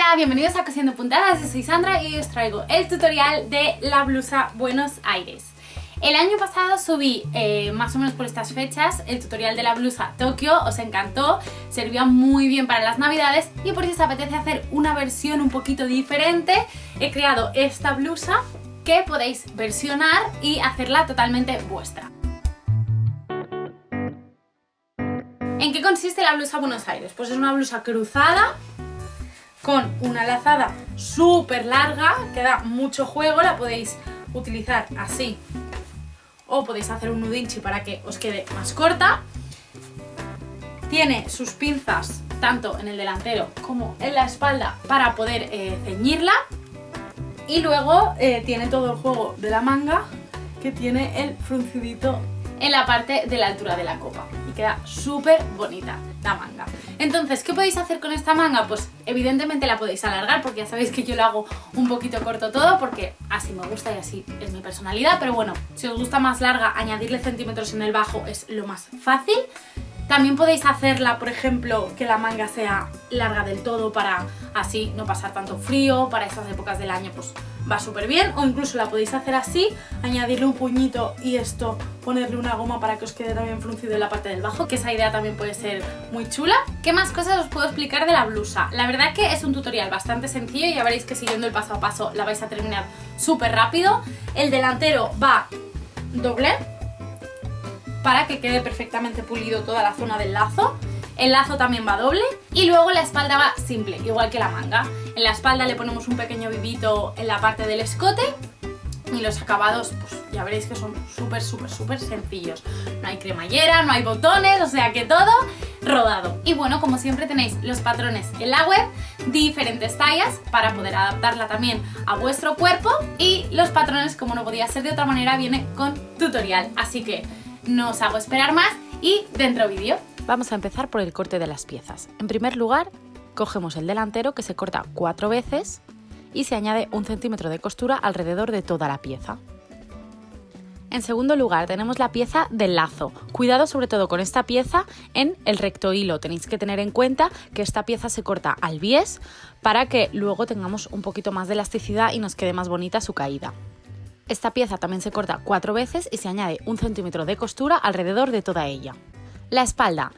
Hola, bienvenidos a Cosiendo Puntadas, yo soy Sandra y hoy os traigo el tutorial de la blusa Buenos Aires. El año pasado subí, más o menos por estas fechas, el tutorial de la blusa Tokio, os encantó, servía muy bien para las navidades y por si os apetece hacer una versión un poquito diferente, he creado esta blusa que podéis versionar y hacerla totalmente vuestra. ¿En qué consiste la blusa Buenos Aires? Pues es una blusa cruzada con una lazada súper larga que da mucho juego, la podéis utilizar así o podéis hacer un nudinchi para que os quede más corta. Tiene sus pinzas tanto en el delantero como en la espalda para poder ceñirla y luego tiene todo el juego de la manga que tiene el fruncidito en la parte de la altura de la copa y queda súper bonita la manga. Entonces, ¿qué podéis hacer con esta manga? Pues evidentemente la podéis alargar porque ya sabéis que yo lo hago un poquito corto todo porque así me gusta y así es mi personalidad, pero bueno, si os gusta más larga, añadirle centímetros en el bajo es lo más fácil. También podéis hacerla, por ejemplo, que la manga sea larga del todo para así no pasar tanto frío, para estas épocas del año pues va súper bien, o incluso la podéis hacer así, añadirle un puñito y esto, ponerle una goma para que os quede también fruncido en la parte del bajo, que esa idea también puede ser muy chula. ¿Qué más cosas os puedo explicar de la blusa? La verdad que es un tutorial bastante sencillo y ya veréis que siguiendo el paso a paso la vais a terminar súper rápido. El delantero va doble, para que quede perfectamente pulido toda la zona del lazo. El lazo también va doble y luego la espalda va simple, igual que la manga. En la espalda le ponemos un pequeño vivito en la parte del escote y los acabados pues ya veréis que son súper sencillos. No hay cremallera, no hay botones, o sea que todo rodado. Y bueno, como siempre tenéis los patrones en la web, diferentes tallas para poder adaptarla también a vuestro cuerpo y los patrones, como no podía ser de otra manera, viene con tutorial. Así que no os hago esperar más y dentro vídeo. Vamos a empezar por el corte de las piezas. En primer lugar, cogemos el delantero que se corta 4 veces y se añade 1 centímetro de costura alrededor de toda la pieza. En segundo lugar, tenemos la pieza del lazo. Cuidado sobre todo con esta pieza en el recto hilo. Tenéis que tener en cuenta que esta pieza se corta al bies para que luego tengamos un poquito más de elasticidad y nos quede más bonita su caída. Esta pieza también se corta 4 veces y se añade 1 centímetro de costura alrededor de toda ella. La espalda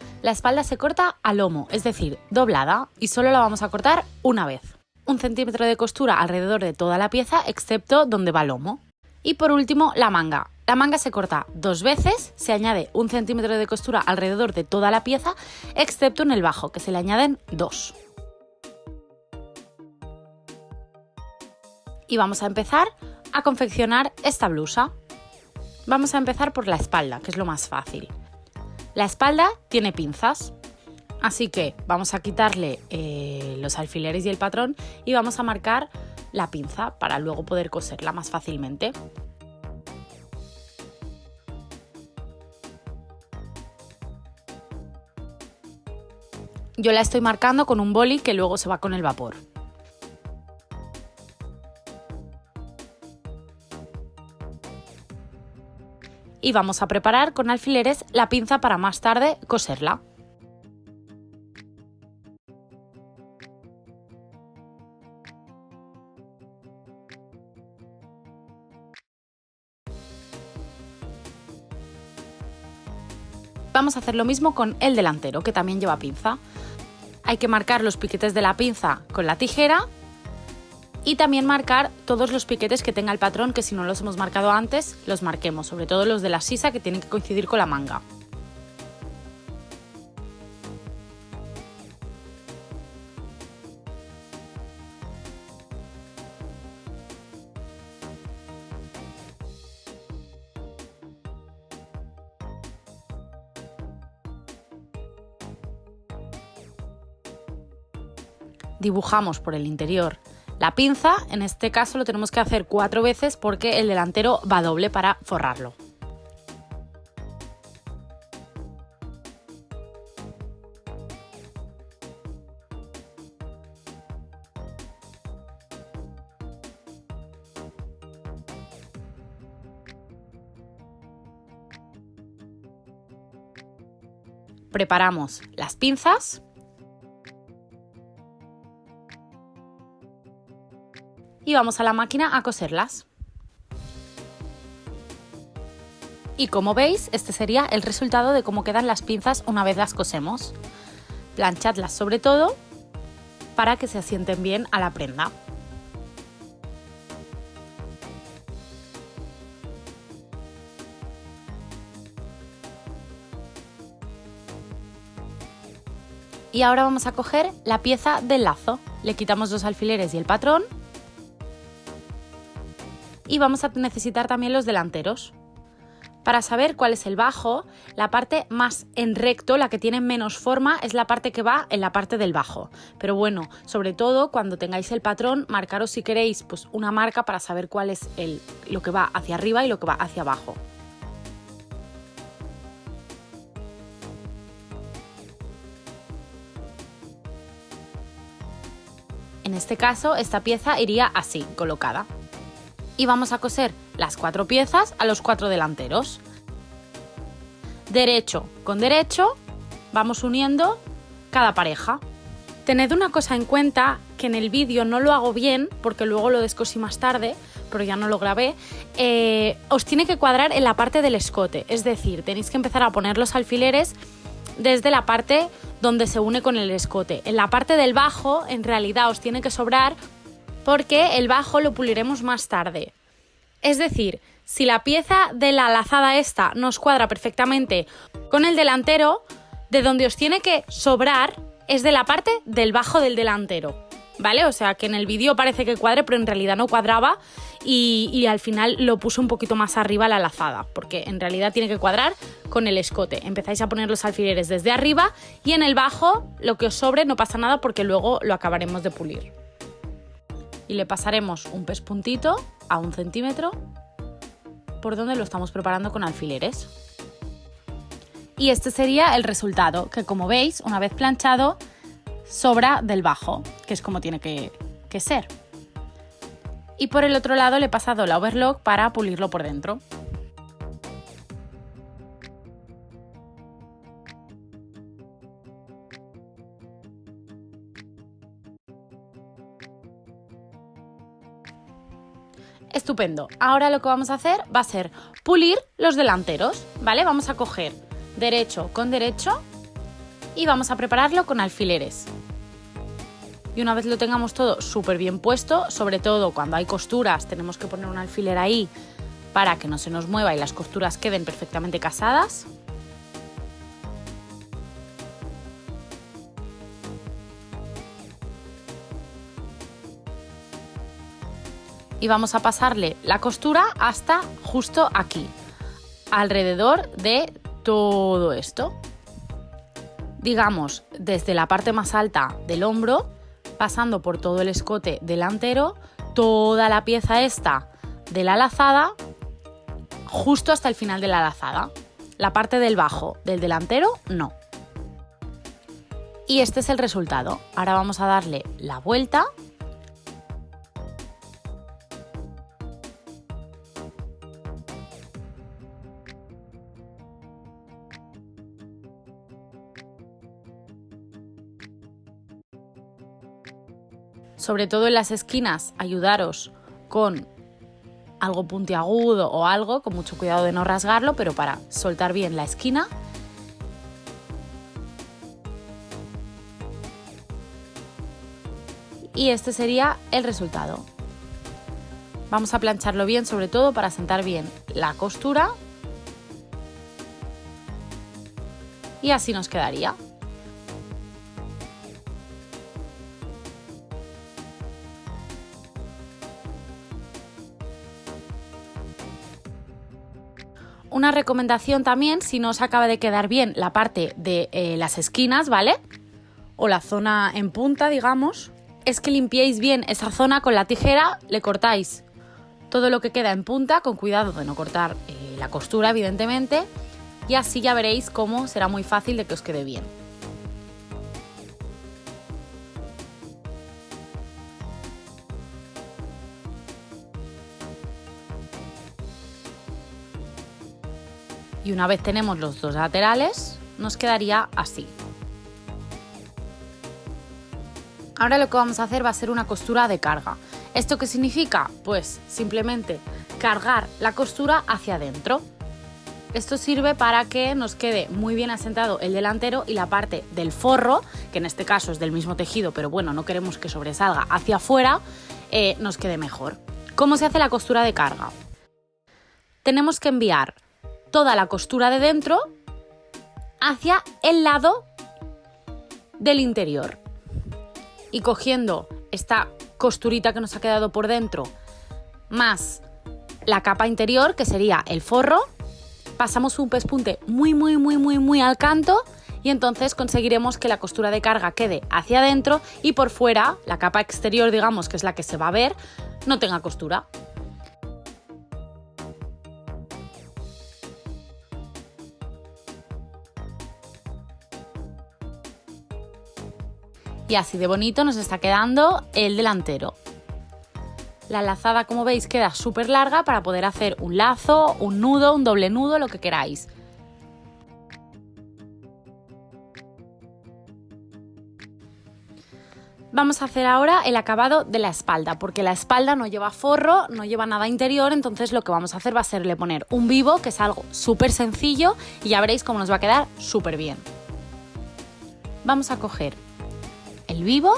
se corta a lomo, es decir, doblada, y solo la vamos a cortar una vez. 1 centímetro de costura alrededor de toda la pieza, excepto donde va lomo. Y por último, la manga. La manga se corta 2 veces, se añade 1 centímetro de costura alrededor de toda la pieza, excepto en el bajo, que se le añaden 2. Y vamos a empezar a confeccionar esta blusa. Vamos a empezar por la espalda, que es lo más fácil. La espalda tiene pinzas, así que vamos a quitarle los alfileres y el patrón y vamos a marcar la pinza para luego poder coserla más fácilmente. Yo la estoy marcando con un boli que luego se va con el vapor. Y vamos a preparar con alfileres la pinza para más tarde coserla. Vamos a hacer lo mismo con el delantero, que también lleva pinza. Hay que marcar los piquetes de la pinza con la tijera y también marcar todos los piquetes que tenga el patrón, que si no los hemos marcado antes, los marquemos, sobre todo los de la sisa que tienen que coincidir con la manga. Dibujamos por el interior la pinza, en este caso lo tenemos que hacer 4 veces porque el delantero va doble para forrarlo. Preparamos las pinzas y vamos a la máquina a coserlas. Y como veis, este sería el resultado de cómo quedan las pinzas una vez las cosemos. Planchadlas sobre todo para que se asienten bien a la prenda. Y ahora vamos a coger la pieza del lazo. Le quitamos los alfileres y el patrón. Y vamos a necesitar también los delanteros. Para saber cuál es el bajo, la parte más en recto, la que tiene menos forma, es la parte que va en la parte del bajo. Pero bueno, sobre todo cuando tengáis el patrón, marcaros si queréis pues una marca para saber cuál es lo que va hacia arriba y lo que va hacia abajo. En este caso, esta pieza iría así, colocada. Y vamos a coser las 4 piezas a los 4 delanteros. Derecho con derecho, vamos uniendo cada pareja. Tened una cosa en cuenta, que en el vídeo no lo hago bien, porque luego lo descosí más tarde, pero ya no lo grabé. Os tiene que cuadrar en la parte del escote, es decir, tenéis que empezar a poner los alfileres desde la parte donde se une con el escote. En la parte del bajo, en realidad, os tiene que sobrar porque el bajo lo puliremos más tarde. Es decir, si la pieza de la lazada esta nos cuadra perfectamente con el delantero, de donde os tiene que sobrar es de la parte del bajo del delantero, ¿vale? O sea, que en el vídeo parece que cuadre, pero en realidad no cuadraba y al final lo puse un poquito más arriba la lazada, porque en realidad tiene que cuadrar con el escote. Empezáis a poner los alfileres desde arriba y en el bajo lo que os sobre no pasa nada porque luego lo acabaremos de pulir. Y le pasaremos un pespuntito a 1 centímetro por donde lo estamos preparando con alfileres. Y este sería el resultado, que como veis, una vez planchado, sobra del bajo, que es como tiene que ser. Y por el otro lado le he pasado la overlock para pulirlo por dentro. Estupendo. Ahora lo que vamos a hacer va a ser pulir los delanteros, ¿vale? Vamos a coger derecho con derecho y vamos a prepararlo con alfileres. Y una vez lo tengamos todo súper bien puesto, sobre todo cuando hay costuras, tenemos que poner un alfiler ahí para que no se nos mueva y las costuras queden perfectamente casadas. Y vamos a pasarle la costura hasta justo aquí, alrededor de todo esto. Digamos, desde la parte más alta del hombro, pasando por todo el escote delantero, toda la pieza esta de la lazada, justo hasta el final de la lazada. La parte del bajo del delantero, no. Y este es el resultado. Ahora vamos a darle la vuelta. Sobre todo en las esquinas, ayudaros con algo puntiagudo o algo, con mucho cuidado de no rasgarlo, pero para soltar bien la esquina. Y este sería el resultado. Vamos a plancharlo bien, sobre todo para sentar bien la costura. Y así nos quedaría. Una recomendación también, si no os acaba de quedar bien la parte de las esquinas, ¿vale? O la zona en punta, digamos, es que limpiéis bien esa zona con la tijera, le cortáis todo lo que queda en punta, con cuidado de no cortar la costura, evidentemente, y así ya veréis cómo será muy fácil de que os quede bien. Y una vez tenemos los dos laterales, nos quedaría así. Ahora lo que vamos a hacer va a ser una costura de carga. ¿Esto qué significa? Pues simplemente cargar la costura hacia adentro. Esto sirve para que nos quede muy bien asentado el delantero y la parte del forro, que en este caso es del mismo tejido, pero bueno, no queremos que sobresalga hacia afuera, nos quede mejor. ¿Cómo se hace la costura de carga? Tenemos que enviar toda la costura de dentro hacia el lado del interior. Y cogiendo esta costurita que nos ha quedado por dentro, más la capa interior, que sería el forro, pasamos un pespunte muy al canto y entonces conseguiremos que la costura de carga quede hacia adentro y por fuera, la capa exterior, digamos, que es la que se va a ver, no tenga costura. Y así de bonito nos está quedando el delantero. La lazada, como veis, queda súper larga para poder hacer un lazo, un nudo, un doble nudo, lo que queráis. Vamos a hacer ahora el acabado de la espalda, porque la espalda no lleva forro, no lleva nada interior, entonces lo que vamos a hacer va a ser poner un vivo, que es algo súper sencillo, y ya veréis cómo nos va a quedar súper bien. Vamos a coger el vivo.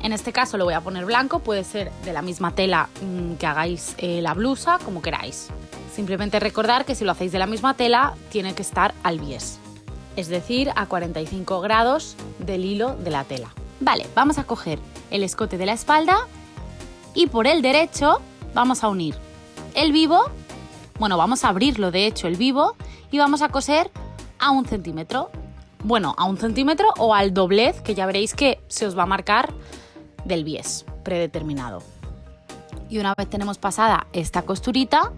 En este caso lo voy a poner blanco, puede ser de la misma tela que hagáis la blusa, como queráis. Simplemente recordar que si lo hacéis de la misma tela, tiene que estar al bies, es decir, a 45 grados del hilo de la tela. Vale, vamos a coger el escote de la espalda y por el derecho vamos a unir el vivo, bueno, vamos a abrirlo de hecho el vivo y vamos a coser a 1 centímetro. Bueno, a 1 centímetro o al doblez, que ya veréis que se os va a marcar del bies predeterminado. Y una vez tenemos pasada esta costurita,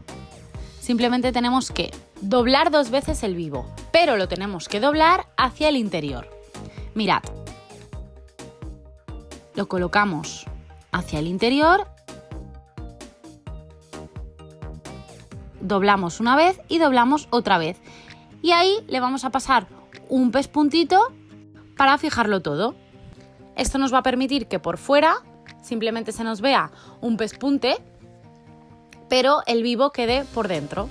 simplemente tenemos que doblar 2 veces el vivo, pero lo tenemos que doblar hacia el interior. Mirad, lo colocamos hacia el interior, doblamos una vez y doblamos otra vez. Y ahí le vamos a pasar un pespuntito para fijarlo todo. Esto nos va a permitir que por fuera simplemente se nos vea un pespunte, pero el vivo quede por dentro.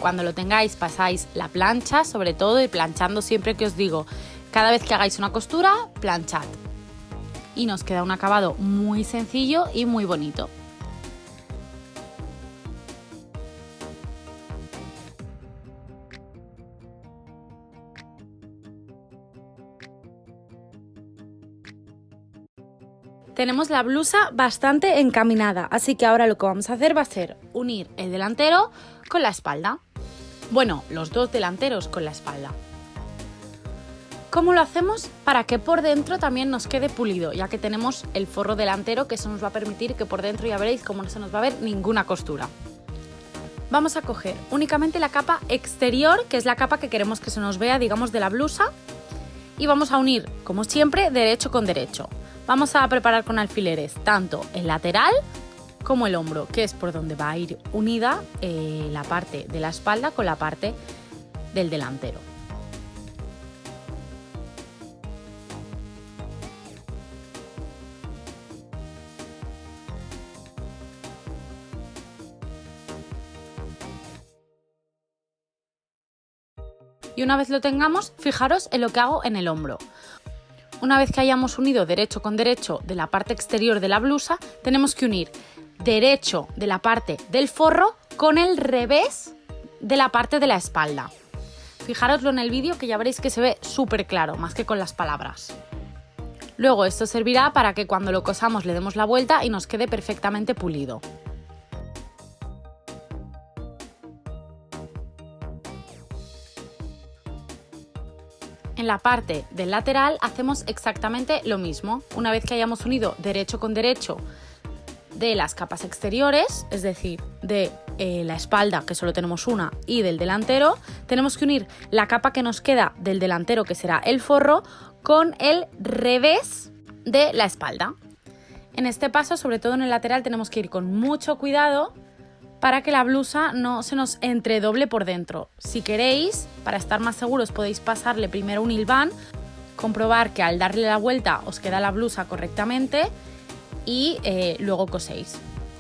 Cuando lo tengáis pasáis la plancha, sobre todo, y planchando siempre que os digo, cada vez que hagáis una costura, planchad. Y nos queda un acabado muy sencillo y muy bonito. Tenemos la blusa bastante encaminada, así que ahora lo que vamos a hacer va a ser unir el delantero con la espalda. Bueno, los dos delanteros con la espalda. ¿Cómo lo hacemos? Para que por dentro también nos quede pulido, ya que tenemos el forro delantero, que eso nos va a permitir que por dentro ya veréis cómo no se nos va a ver ninguna costura. Vamos a coger únicamente la capa exterior, que es la capa que queremos que se nos vea, digamos, de la blusa, y vamos a unir, como siempre, derecho con derecho. Vamos a preparar con alfileres tanto el lateral como el hombro, que es por donde va a ir unida la parte de la espalda con la parte del delantero. Y una vez lo tengamos, fijaros en lo que hago en el hombro. Una vez que hayamos unido derecho con derecho de la parte exterior de la blusa, tenemos que unir derecho de la parte del forro con el revés de la parte de la espalda. Fijároslo en el vídeo, que ya veréis que se ve súper claro, más que con las palabras. Luego esto servirá para que cuando lo cosamos le demos la vuelta y nos quede perfectamente pulido. En la parte del lateral hacemos exactamente lo mismo. Una vez que hayamos unido derecho con derecho de las capas exteriores, es decir, de la espalda, que solo tenemos una, y del delantero, tenemos que unir la capa que nos queda del delantero, que será el forro, con el revés de la espalda. En este paso, sobre todo en el lateral, tenemos que ir con mucho cuidado para que la blusa no se nos entredoble por dentro. Si queréis, para estar más seguros, podéis pasarle primero un hilván, comprobar que al darle la vuelta os queda la blusa correctamente y luego coséis,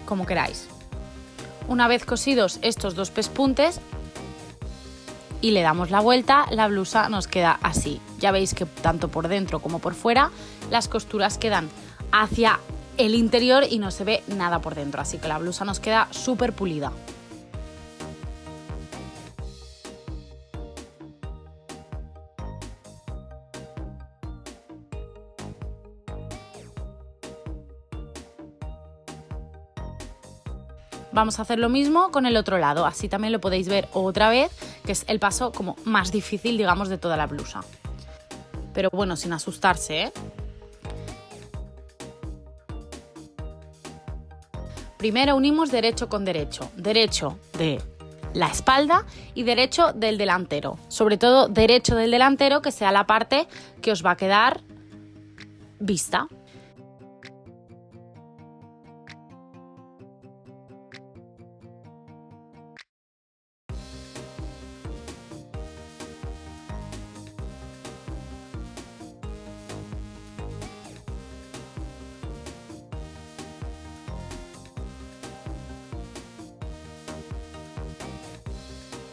como queráis. Una vez cosidos estos 2 pespuntes y le damos la vuelta, la blusa nos queda así. Ya veis que tanto por dentro como por fuera las costuras quedan hacia el interior y no se ve nada por dentro, así que la blusa nos queda súper pulida. Vamos a hacer lo mismo con el otro lado, así también lo podéis ver otra vez, que es el paso como más difícil, digamos, de toda la blusa. Pero bueno, sin asustarse, ¿eh? Primero unimos derecho con derecho de la espalda y derecho del delantero. Sobre todo derecho del delantero, que sea la parte que os va a quedar vista.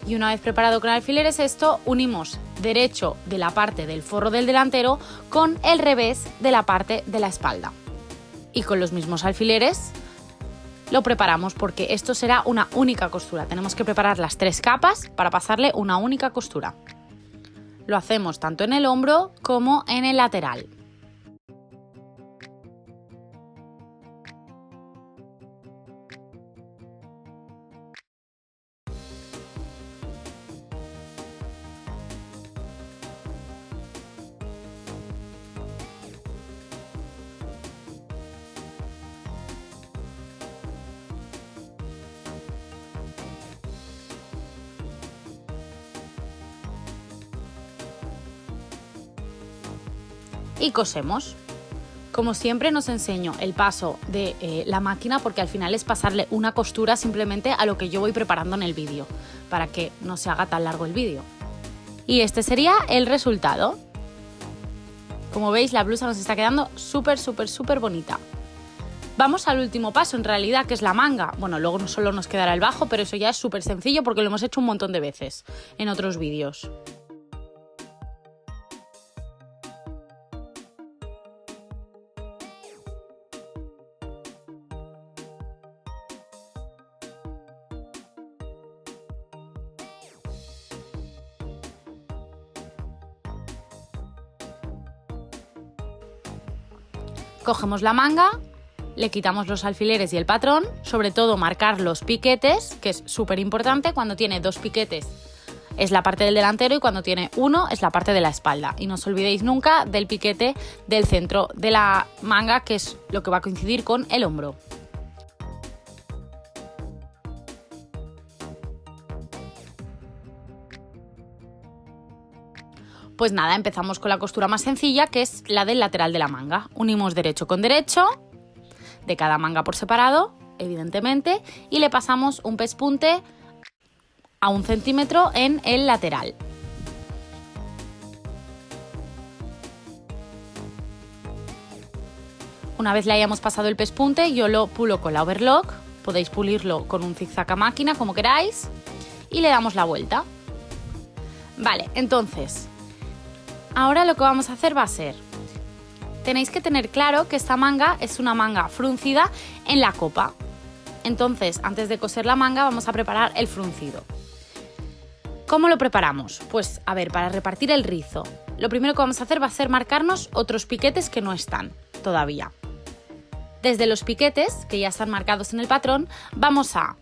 Y una vez preparado con alfileres esto, unimos derecho de la parte del forro del delantero con el revés de la parte de la espalda. Y con los mismos alfileres lo preparamos porque esto será una única costura. Tenemos que preparar las 3 capas para pasarle una única costura. Lo hacemos tanto en el hombro como en el lateral. Y cosemos. Como siempre nos enseño el paso de la máquina porque al final es pasarle una costura simplemente a lo que yo voy preparando en el vídeo para que no se haga tan largo el vídeo. Y este sería el resultado. Como veis, la blusa nos está quedando súper bonita. Vamos al último paso en realidad, que es la manga. Bueno, luego no solo nos quedará el bajo, pero eso ya es súper sencillo porque lo hemos hecho un montón de veces en otros vídeos. Cogemos la manga, le quitamos los alfileres y el patrón, sobre todo marcar los piquetes, que es súper importante. Cuando tiene 2 piquetes es la parte del delantero y cuando tiene 1 es la parte de la espalda. Y no os olvidéis nunca del piquete del centro de la manga, que es lo que va a coincidir con el hombro. Pues nada, empezamos con la costura más sencilla, que es la del lateral de la manga. Unimos derecho con derecho, de cada manga por separado, evidentemente, y le pasamos un pespunte a 1 centímetro en el lateral. Una vez le hayamos pasado el pespunte, yo lo pulo con la overlock, podéis pulirlo con un zigzag a máquina, como queráis, y le damos la vuelta. Vale, entonces, ahora lo que vamos a hacer va a ser, tenéis que tener claro que esta manga es una manga fruncida en la copa. Entonces, antes de coser la manga, vamos a preparar el fruncido. ¿Cómo lo preparamos? Pues, a ver, para repartir el rizo, lo primero que vamos a hacer va a ser marcarnos otros piquetes que no están todavía. Desde los piquetes, que ya están marcados en el patrón, vamos a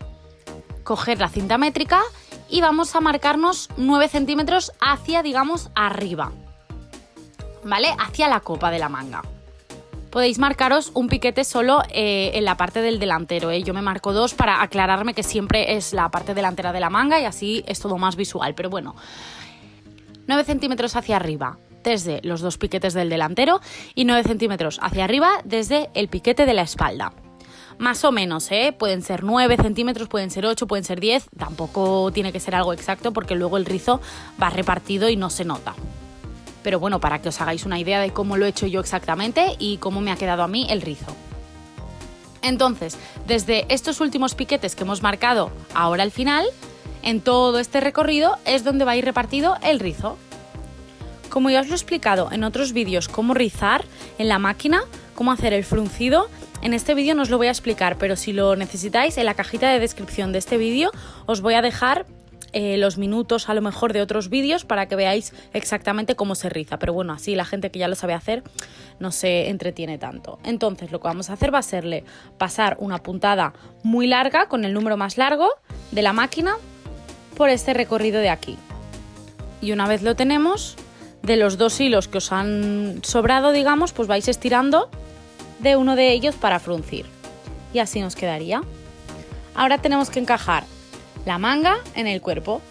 coger la cinta métrica y vamos a marcarnos 9 centímetros hacia, digamos, arriba, ¿vale? Hacia la copa de la manga. Podéis marcaros un piquete solo en la parte del delantero, ¿eh? Yo me marco 2 para aclararme que siempre es la parte delantera de la manga y así es todo más visual. Pero bueno, 9 centímetros hacia arriba desde los 2 piquetes del delantero y 9 centímetros hacia arriba desde el piquete de la espalda. Más o menos, pueden ser 9 centímetros, pueden ser 8, pueden ser 10, tampoco tiene que ser algo exacto porque luego el rizo va repartido y no se nota. Pero bueno, para que os hagáis una idea de cómo lo he hecho yo exactamente y cómo me ha quedado a mí el rizo. Entonces, desde estos últimos piquetes que hemos marcado ahora al final, en todo este recorrido es donde va a ir repartido el rizo. Como ya os lo he explicado en otros vídeos cómo rizar en la máquina, cómo hacer el fruncido, en este vídeo no os lo voy a explicar, pero si lo necesitáis, en la cajita de descripción de este vídeo os voy a dejar los minutos a lo mejor de otros vídeos para que veáis exactamente cómo se riza. Pero bueno, así la gente que ya lo sabe hacer no se entretiene tanto. Entonces lo que vamos a hacer va a serle pasar una puntada muy larga con el número más largo de la máquina por este recorrido de aquí. Y una vez lo tenemos, de los 2 hilos que os han sobrado, digamos, pues vais estirando de uno de ellos para fruncir. Y así nos quedaría. Ahora tenemos que encajar la manga en el cuerpo.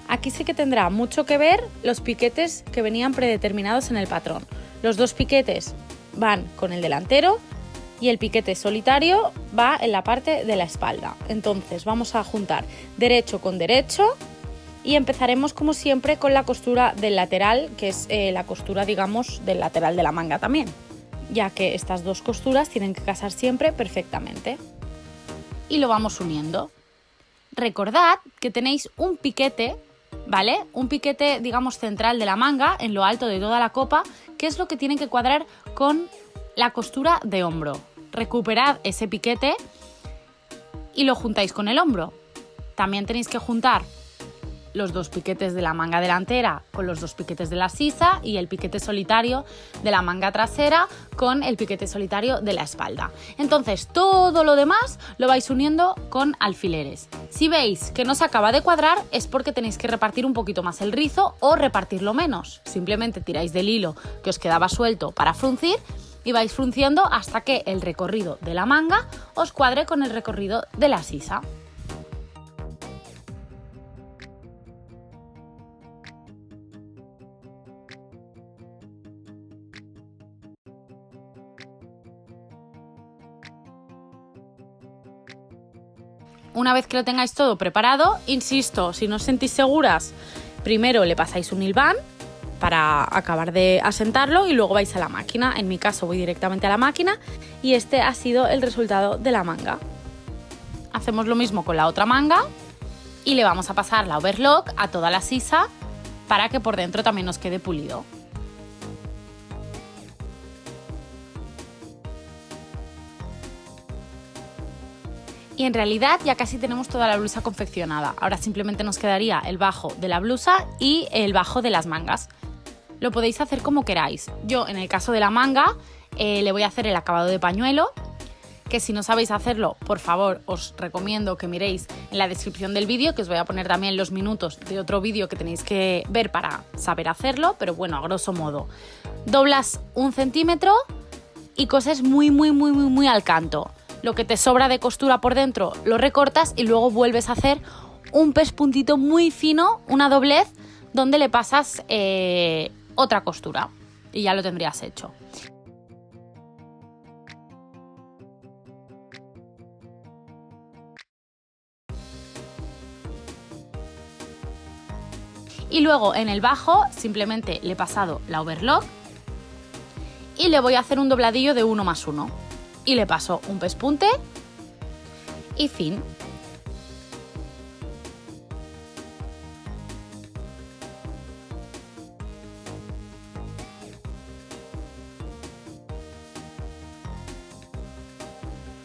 Aquí sí que tendrá mucho que ver los piquetes que venían predeterminados en el patrón. Los 2 piquetes van con el delantero y el piquete solitario va en la parte de la espalda. Entonces vamos a juntar derecho con derecho y empezaremos como siempre con la costura del lateral, que es la costura, digamos, del lateral de la manga también, ya que estas 2 costuras tienen que casar siempre perfectamente. Y lo vamos uniendo. Recordad que tenéis un piquete, ¿vale? Un piquete, digamos, central de la manga, en lo alto de toda la copa, que es lo que tiene que cuadrar con la costura de hombro. Recuperad ese piquete y lo juntáis con el hombro. También tenéis que juntar los 2 piquetes de la manga delantera con los 2 piquetes de la sisa y el piquete solitario de la manga trasera con el piquete solitario de la espalda. Entonces todo lo demás lo vais uniendo con alfileres. Si veis que no se acaba de cuadrar es porque tenéis que repartir un poquito más el rizo o repartirlo menos. Simplemente tiráis del hilo que os quedaba suelto para fruncir y vais frunciendo hasta que el recorrido de la manga os cuadre con el recorrido de la sisa. Una vez que lo tengáis todo preparado, insisto, si no os sentís seguras, primero le pasáis un hilván para acabar de asentarlo y luego vais a la máquina. En mi caso voy directamente a la máquina y este ha sido el resultado de la manga. Hacemos lo mismo con la otra manga y le vamos a pasar la overlock a toda la sisa para que por dentro también nos quede pulido. Y en realidad ya casi tenemos toda la blusa confeccionada. Ahora simplemente nos quedaría el bajo de la blusa y el bajo de las mangas. Lo podéis hacer como queráis. Yo en el caso de la manga le voy a hacer el acabado de pañuelo, que si no sabéis hacerlo, por favor, os recomiendo que miréis en la descripción del vídeo, que os voy a poner también los minutos de otro vídeo que tenéis que ver para saber hacerlo, pero bueno, a grosso modo. Doblas 1 centímetro y coses muy al canto. Lo que te sobra de costura por dentro lo recortas y luego vuelves a hacer un pespuntito muy fino, una doblez, donde le pasas otra costura y ya lo tendrías hecho. Y luego en el bajo simplemente le he pasado la overlock y le voy a hacer un dobladillo de 1 más 1. Y le paso un pespunte y fin.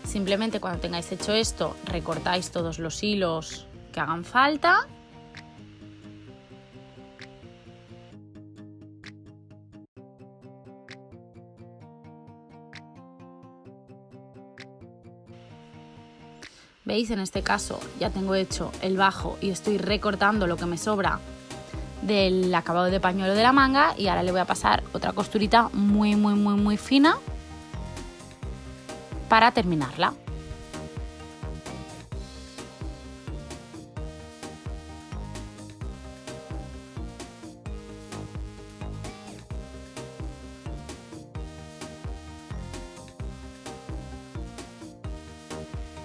Simplemente cuando tengáis hecho esto, recortáis todos los hilos que hagan falta. ¿Veis? En este caso ya tengo hecho el bajo y estoy recortando lo que me sobra del acabado de pañuelo de la manga y ahora le voy a pasar otra costurita muy fina para terminarla.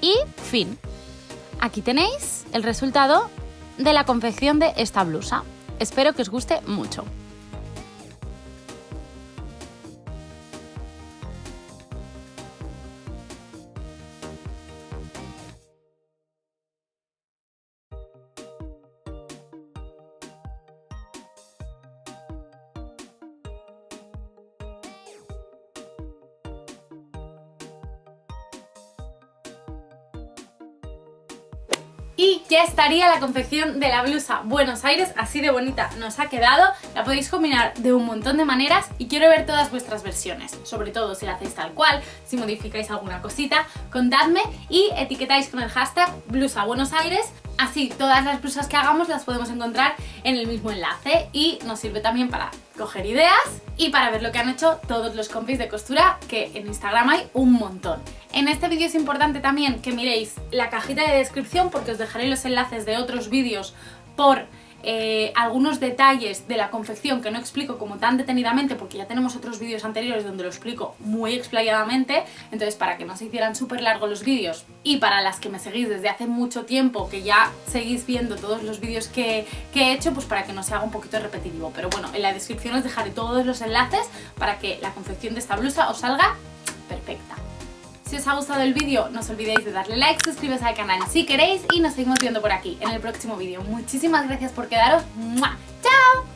Y fin. Aquí tenéis el resultado de la confección de esta blusa. Espero que os guste mucho. Y ya estaría la confección de la blusa Buenos Aires, así de bonita nos ha quedado. La podéis combinar de un montón de maneras y quiero ver todas vuestras versiones, sobre todo si la hacéis tal cual, si modificáis alguna cosita, contadme y etiquetáis con el hashtag Blusa Buenos Aires. Así todas las blusas que hagamos las podemos encontrar en el mismo enlace y nos sirve también para coger ideas y para ver lo que han hecho todos los compis de costura, que en Instagram hay un montón. En este vídeo es importante también que miréis la cajita de descripción porque os dejaré los enlaces de otros vídeos por algunos detalles de la confección que no explico como tan detenidamente porque ya tenemos otros vídeos anteriores donde lo explico muy explayadamente. Entonces, para que no se hicieran súper largos los vídeos y para las que me seguís desde hace mucho tiempo, que ya seguís viendo todos los vídeos que he hecho, pues para que no se haga un poquito repetitivo. Pero bueno, en la descripción os dejaré todos los enlaces para que la confección de esta blusa os salga perfecta. Si os ha gustado el vídeo, no os olvidéis de darle like, suscribiros al canal si queréis y nos seguimos viendo por aquí en el próximo vídeo. Muchísimas gracias por quedaros. ¡Mua! ¡Chao!